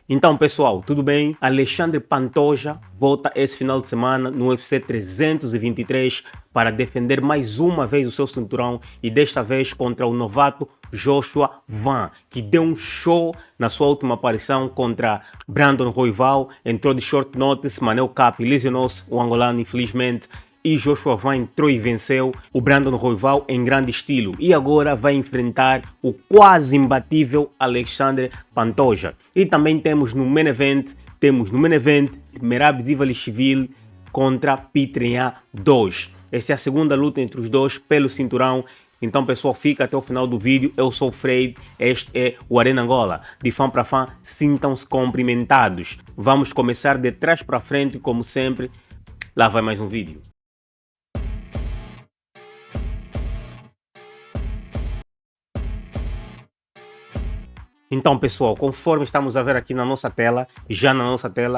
Então pessoal, tudo bem? Alexandre Pantoja volta esse final de semana no UFC 323 para defender mais uma vez o seu cinturão e desta vez contra o novato Joshua Van, que deu um show na sua última aparição contra Brandon Royval, entrou de short notice, Manel Kape lesionou-se, o angolano infelizmente, e Joshua Van entrou e venceu o Brandon Royval em grande estilo. E agora vai enfrentar o quase imbatível Alexandre Pantoja. E também temos no main event Merab Dvalishvili contra Petr Yan 2. Essa é a segunda luta entre os dois pelo cinturão. Então pessoal, fica até o final do vídeo. Eu sou o Freire, este é o Arena Angola. De fã para fã, sintam-se cumprimentados. Vamos começar de trás para frente, como sempre. Lá vai mais um vídeo. Então pessoal, conforme estamos a ver aqui na nossa tela,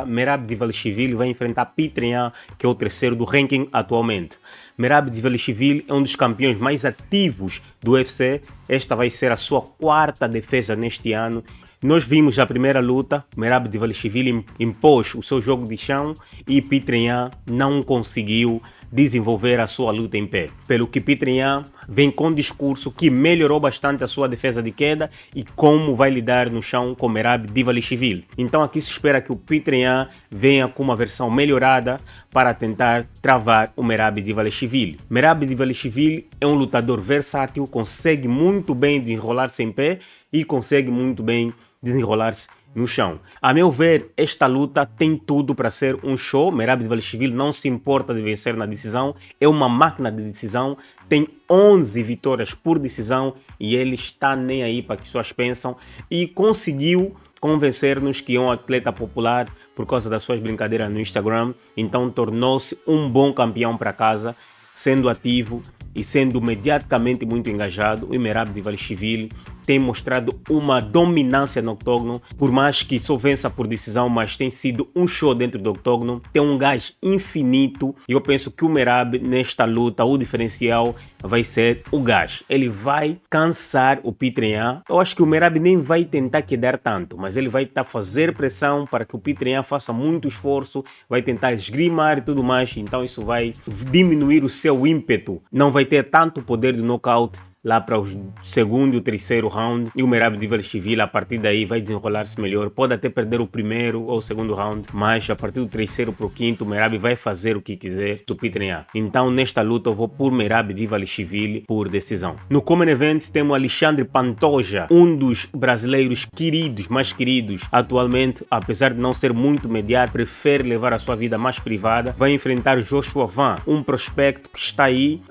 Merab Dvalishvili vai enfrentar Petr Yan, que é o terceiro do ranking atualmente. Merab Dvalishvili é um dos campeões mais ativos do UFC, esta vai ser a sua quarta defesa neste ano. Nós vimos a primeira luta, Merab Dvalishvili impôs o seu jogo de chão e Petr Yan não conseguiu desenvolver a sua luta em pé. Pelo que Petr Yan vem com um discurso que melhorou bastante a sua defesa de queda e como vai lidar no chão com Merab Dvalishvili. Então aqui se espera que o Petr Yan venha com uma versão melhorada para tentar travar o Merab Dvalishvili. Merab Dvalishvili é um lutador versátil, consegue muito bem desenrolar-se em pé e consegue muito bem desenrolar-se no chão. A meu ver, esta luta tem tudo para ser um show. Merab Dvalishvili não se importa de vencer na decisão, é uma máquina de decisão, tem 11 vitórias por decisão e ele está nem aí para que as pessoas pensam e conseguiu convencer-nos que é um atleta popular por causa das suas brincadeiras no Instagram, então tornou-se um bom campeão para casa, sendo ativo e sendo mediaticamente muito engajado. O Merab Dvalishvili tem mostrado uma dominância no octógono, por mais que só vença por decisão, mas tem sido um show dentro do octógono, tem um gás infinito e eu penso que o Merab nesta luta, o diferencial vai ser o gás. Ele vai cansar o Petr Yan. Eu acho que o Merab nem vai tentar quedar tanto, mas ele vai fazer pressão para que o Petr Yan faça muito esforço, vai tentar esgrimar e tudo mais, então isso vai diminuir o seu ímpeto, não vai ter tanto poder de knockout lá para o segundo e o terceiro round, e o Merab Dvalishvili a partir daí vai desenrolar-se melhor, pode até perder o primeiro ou o segundo round, mas a partir do terceiro para o quinto o Merab vai fazer o que quiser do Petr Yan. Então nesta luta eu vou por Merab Dvalishvili por decisão. No Common Event temos Alexandre Pantoja, um dos brasileiros queridos, mais queridos atualmente, apesar de não ser muito mediático, prefere levar a sua vida mais privada, vai enfrentar Joshua Van, um prospecto que está aí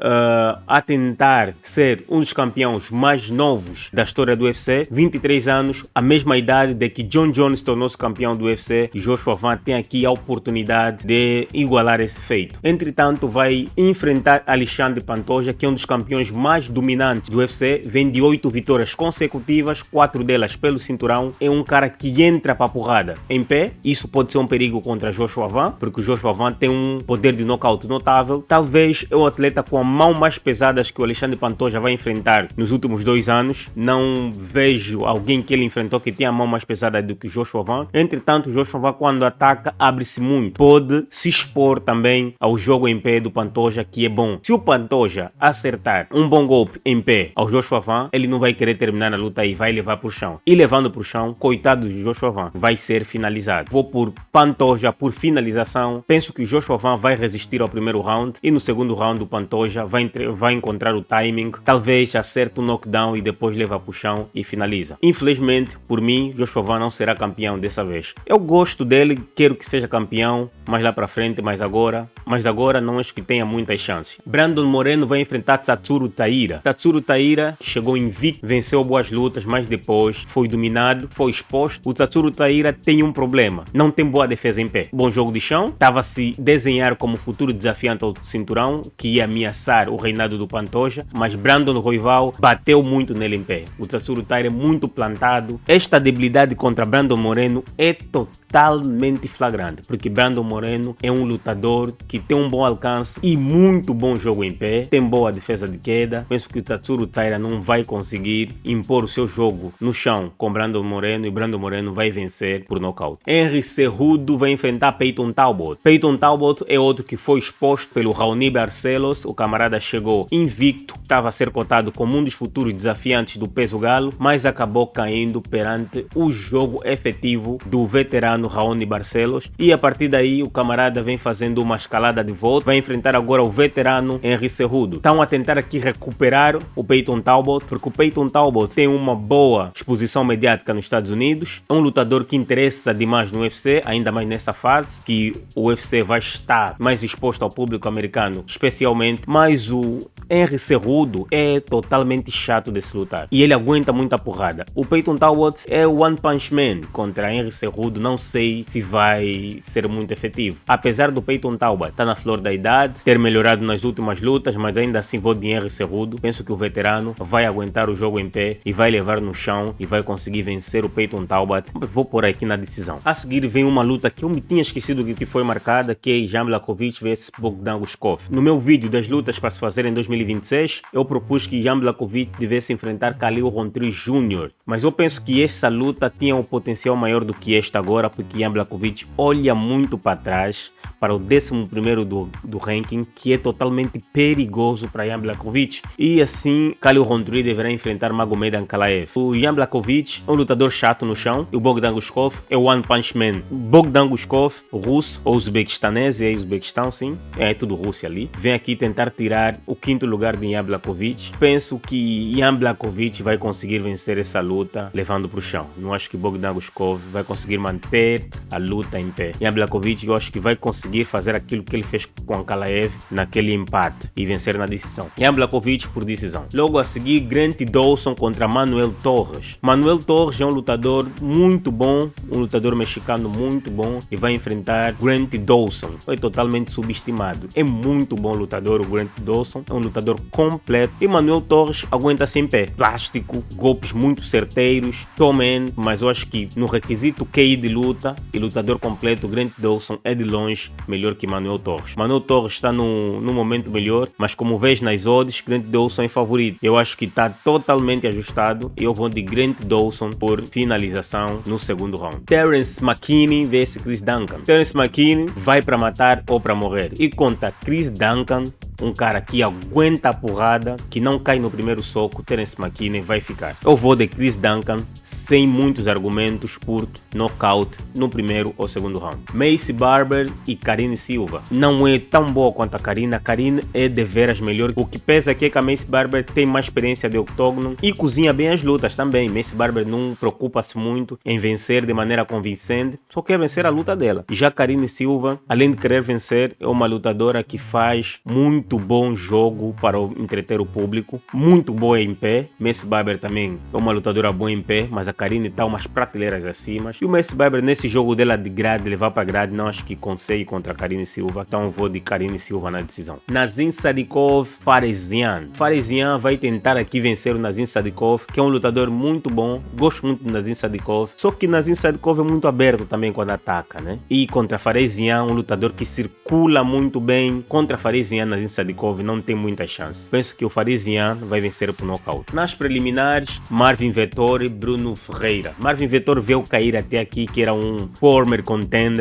a tentar ser um dos campeões mais novos da história do UFC, 23 anos, a mesma idade de que John Jones tornou-se campeão do UFC e Joshua Van tem aqui a oportunidade de igualar esse feito. Entretanto, vai enfrentar Alexandre Pantoja, que é um dos campeões mais dominantes do UFC, vem de 8 vitórias consecutivas, 4 delas pelo cinturão, é um cara que entra para a porrada em pé, isso pode ser um perigo contra Joshua Van, porque o Joshua Van tem um poder de knockout notável, talvez é o atleta com a mão mais pesada que o Alexandre Pantoja vai enfrentar nos últimos 2 anos. Não vejo alguém que ele enfrentou que tenha a mão mais pesada do que o Joshua Van. Entretanto, o Joshua Van quando ataca abre-se muito, pode se expor também ao jogo em pé do Pantoja, que é bom. Se o Pantoja acertar um bom golpe em pé ao Joshua Van, ele não vai querer terminar a luta e vai levar para o chão. E levando para o chão, coitado do Joshua Van, vai ser finalizado. Vou por Pantoja por finalização. Penso que o Joshua Van vai resistir ao primeiro round e no segundo round o Pantoja vai encontrar o timing, talvez acerta um knockdown e depois leva para o chão e finaliza. Infelizmente, por mim, Joshua Van não será campeão dessa vez. Eu gosto dele, quero que seja campeão mais lá para frente, mas agora não acho que tenha muitas chances. Brandon Moreno vai enfrentar Tatsuro Taira. Tatsuro Taira chegou invicto, venceu boas lutas, mas depois foi dominado, foi exposto. O Tatsuro Taira tem um problema, não tem boa defesa em pé. Bom jogo de chão, estava a se desenhar como futuro desafiante ao cinturão, que ia ameaçar o reinado do Pantoja, mas Brandon Royval bateu muito nele em pé. O Tatsuro Taira é muito plantado. Esta debilidade contra Brandon Moreno é total totalmente flagrante, porque Brandon Moreno é um lutador que tem um bom alcance e muito bom jogo em pé, tem boa defesa de queda. Penso que o Tatsuro Taira não vai conseguir impor o seu jogo no chão com Brandon Moreno e Brandon Moreno vai vencer por nocaute. Henry Cejudo vai enfrentar Peyton Talbot. Peyton Talbot é outro que foi exposto pelo Raoni Barcelos. O camarada chegou invicto, estava a ser cotado como um dos futuros desafiantes do peso galo, mas acabou caindo perante o jogo efetivo do veterano Raoni Barcelos e a partir daí o camarada vem fazendo uma escalada de volta, vai enfrentar agora o veterano Henry Cejudo. Estão a tentar aqui recuperar o Peyton Talbot, porque o Peyton Talbot tem uma boa exposição mediática nos Estados Unidos, é um lutador que interessa demais no UFC, ainda mais nessa fase que o UFC vai estar mais exposto ao público americano, especialmente, mas o Henry Cejudo é totalmente chato de se lutar e ele aguenta muita porrada. O Peyton Talbot é o One Punch Man contra Henry Cejudo, não sei se vai ser muito efetivo. Apesar do Peyton Talbot estar na flor da idade, ter melhorado nas últimas lutas, mas ainda assim vou de Henry Cejudo. Penso que o veterano vai aguentar o jogo em pé e vai levar no chão e vai conseguir vencer o Peyton Talbot. Vou por aqui na decisão. A seguir vem uma luta que eu me tinha esquecido que foi marcada, que é Jan Blachowicz vs Bogdan Guskov. No meu vídeo das lutas para se fazer em 2026, eu propus que Jan Blachowicz devesse enfrentar Khalil Rountree Jr. Mas eu penso que essa luta tinha um potencial maior do que esta agora, porque Jan Blachowicz olha muito para trás, para o 11º do ranking, que é totalmente perigoso para Jan Blachowicz. E assim, Khalil Rountree deverá enfrentar Magomed Ankalaev. O Jan Blachowicz é um lutador chato no chão e o Bogdan Guskov é o One Punch Man. Bogdan Guskov, russo ou uzbequistanês, é Uzbequistão sim, é tudo Rússia ali, vem aqui tentar tirar o 5º lugar de Jan Blachowicz. Penso que Jan Blachowicz vai conseguir vencer essa luta levando para o chão. Não acho que Bogdan Guskov vai conseguir manter a luta em pé. Jan Blachowicz eu acho que vai conseguir fazer aquilo que ele fez com Ankalaev naquele empate e vencer na decisão. Jan Blachowicz por decisão. Logo a seguir, Grant Dawson contra Manuel Torres. Manuel Torres é um lutador muito bom, um lutador mexicano muito bom e vai enfrentar Grant Dawson. Foi totalmente subestimado. É muito bom lutador o Grant Dawson, é um lutador completo e Manuel Torres aguenta-se em pé. Plástico, golpes muito certeiros, showman, mas eu acho que no requisito QI de luta e lutador completo, Grant Dawson é de longe melhor que Manuel Torres. Manuel Torres está no momento melhor, mas como vês nas odds, Grant Dawson é favorito. Eu acho que está totalmente ajustado e eu vou de Grant Dawson por finalização no segundo round. Terence McKinney vs Chris Duncan. Terence McKinney vai para matar ou para morrer e contra Chris Duncan, um cara que aguenta a porrada, que não cai no primeiro soco, Terence McKinney vai ficar. Eu vou de Chris Duncan sem muitos argumentos por knockout no primeiro ou segundo round. Maycee Barber e Karine Silva. Não é tão boa quanto a Karine. A Karine é de veras melhor. O que pesa aqui é que a Maycee Barber tem mais experiência de octógono e cozinha bem as lutas também. Maycee Barber não preocupa-se muito em vencer de maneira convincente, só quer vencer a luta dela. Já Karine Silva, além de querer vencer, é uma lutadora que faz muito bom jogo para entreter o público, muito boa em pé. Maycee Barber também é uma lutadora boa em pé, mas a Karine está umas prateleiras acima. E o Maycee Barber nesse jogo dela de grade, levar para grade, não acho que consegue contra a Karine Silva, então eu vou de Karine Silva na decisão. Nazim Sadikov, Faresian. Faresian vai tentar aqui vencer o Nazim Sadikov, que é um lutador muito bom, gosto muito do Nazim Sadikov, só que Nazim Sadikov é muito aberto também quando ataca, né? E contra Faresian, um lutador que circula muito bem, contra Faresian, Nazim Sadikov não tem muita chance. Penso que o Faresian vai vencer por nocaute. Nas preliminares, Marvin Vettori e Bruno Ferreira. Marvin Vettori veio cair até aqui, que era um former contender,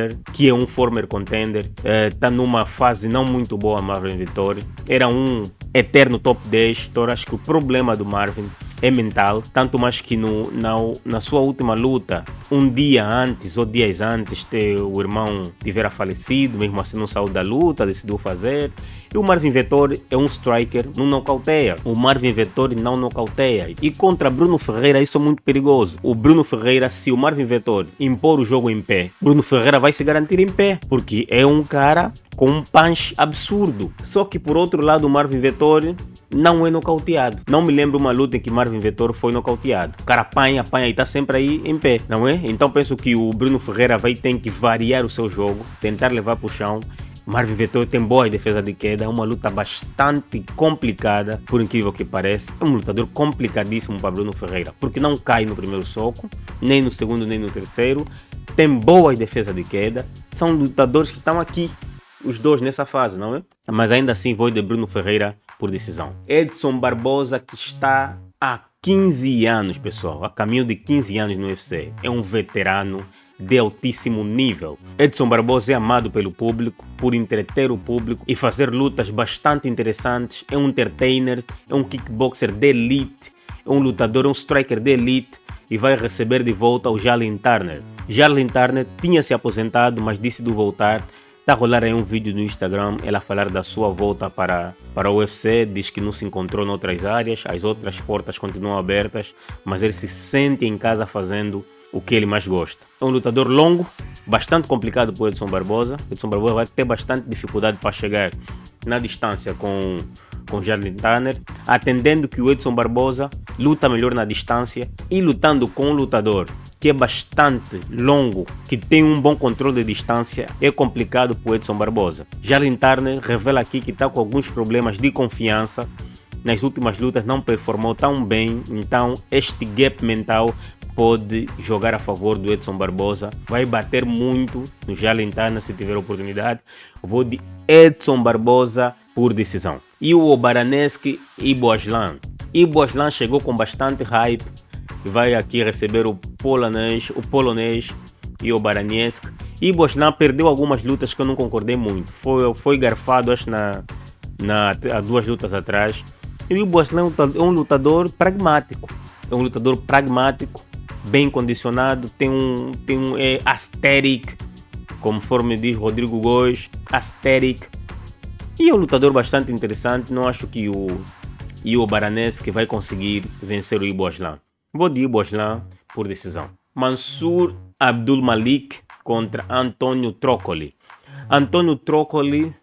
tá numa fase não muito boa. Marvin Vettori era um eterno top 10, então acho que o problema do Marvin é mental, tanto mais que na sua última luta, um dia antes ou dias antes o irmão tivera falecido, mesmo assim não saiu da luta, decidiu fazer. E o Marvin Vettori é um striker, não nocauteia. O Marvin Vettori não nocauteia. E contra Bruno Ferreira isso é muito perigoso. O Bruno Ferreira, se o Marvin Vettori impor o jogo em pé, Bruno Ferreira vai se garantir em pé, porque é um cara com um punch absurdo. Só que por outro lado o Marvin Vettori não é nocauteado. Não me lembro uma luta em que Marvin Vettori foi nocauteado. O cara apanha e está sempre aí em pé, não é? Então penso que o Bruno Ferreira vai ter que variar o seu jogo, tentar levar para o chão. Marvin Vettori tem boa defesa de queda, é uma luta bastante complicada, por incrível que pareça. É um lutador complicadíssimo para Bruno Ferreira, porque não cai no primeiro soco, nem no segundo, nem no terceiro. tem boas defesas de queda, são lutadores que estão aqui, os dois nessa fase, não é? Mas ainda assim vou de Bruno Ferreira por decisão. Edson Barbosa, que está há 15 anos, pessoal, a caminho de 15 anos no UFC, é um veterano de altíssimo nível. Edson Barbosa é amado pelo público, por entreter o público e fazer lutas bastante interessantes, é um entertainer, é um kickboxer de elite, é um lutador, é um striker de elite e vai receber de volta o Jalin Turner. Jalin Turner tinha se aposentado, mas decidiu voltar. Está a rolar aí um vídeo no Instagram, ela a falar da sua volta para o UFC, diz que não se encontrou em outras áreas, as outras portas continuam abertas, mas ele se sente em casa fazendo o que ele mais gosta. É um lutador longo, bastante complicado para o Edson Barbosa. Edson Barbosa vai ter bastante dificuldade para chegar na distância com Jalin Turner, atendendo que o Edson Barbosa luta melhor na distância e lutando com um lutador que é bastante longo, que tem um bom controle de distância, é complicado para o Edson Barbosa. Jalin Turner revela aqui que está com alguns problemas de confiança, nas últimas lutas não performou tão bem, então este gap mental pode jogar a favor do Edson Barbosa, vai bater muito no Jalin Turner se tiver oportunidade. Vou de Edson Barbosa por decisão. E o Obaranesk Ibo Aslan. Ibo Aslan chegou com bastante hype, vai aqui receber o polonês e o Baraniesk. E Boslan perdeu algumas lutas que eu não concordei muito. Foi garfado, acho, há 2 lutas atrás. E o Boslan é um lutador pragmático. É um lutador pragmático, bem condicionado, é aesthetic, conforme diz Rodrigo Góes, aesthetic. E é um lutador bastante interessante. Não acho que o Baraniesk vai conseguir vencer o Ibo Aslan. Vou de Ibo Aslan por decisão. Mansur Abdulmalik contra Antonio Troccoli. Antonio Troccoli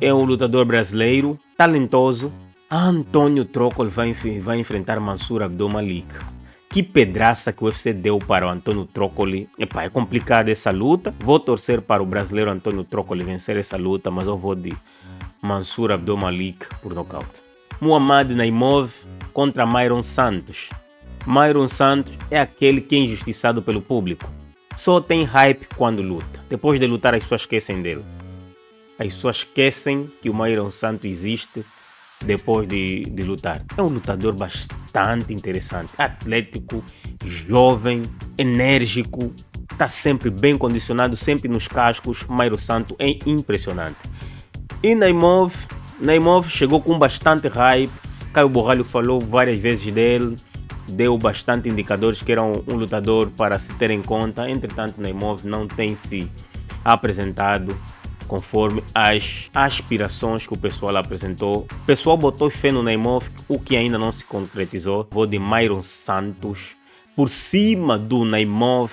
é um lutador brasileiro, talentoso. Antonio Troccoli vai enfrentar Mansur Abdulmalik. Que pedraça que o UFC deu para o Antonio Troccoli. Epá, é complicada essa luta. Vou torcer para o brasileiro Antonio Troccoli vencer essa luta, mas eu vou de Mansur Abdulmalik por nocaute. Muhammad Naimov contra Myron Santos. Myron Santos é aquele que é injustiçado pelo público. Só tem hype quando luta. Depois de lutar, as pessoas esquecem dele. As pessoas esquecem que o Myron Santos existe depois de lutar. É um lutador bastante interessante. Atlético, jovem, enérgico. Está sempre bem condicionado, sempre nos cascos. Myron Santos é impressionante. E Naimov chegou com bastante hype. Caio Borralho falou várias vezes dele. Deu bastante indicadores que era um lutador para se ter em conta. Entretanto, Naimov não tem se apresentado conforme as aspirações que o pessoal apresentou. O pessoal botou fé no Naimov, o que ainda não se concretizou. Vou de Myron Santos por cima do Naimov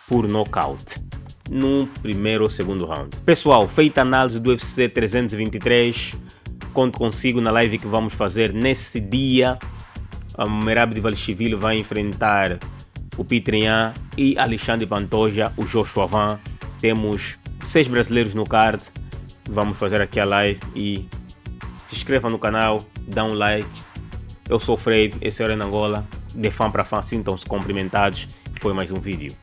por nocaute no primeiro ou segundo round. Pessoal, feita a análise do UFC 323, conto consigo na live que vamos fazer nesse dia. A Merab Dvalishvili vai enfrentar o Petr Yan e Alexandre Pantoja, o Joshua Van. Temos 6 brasileiros no card. Vamos fazer aqui a live e se inscreva no canal, dá um like. Eu sou o Freire, esse é o Arena Angola. De fã para fã, sintam-se cumprimentados. Foi mais um vídeo.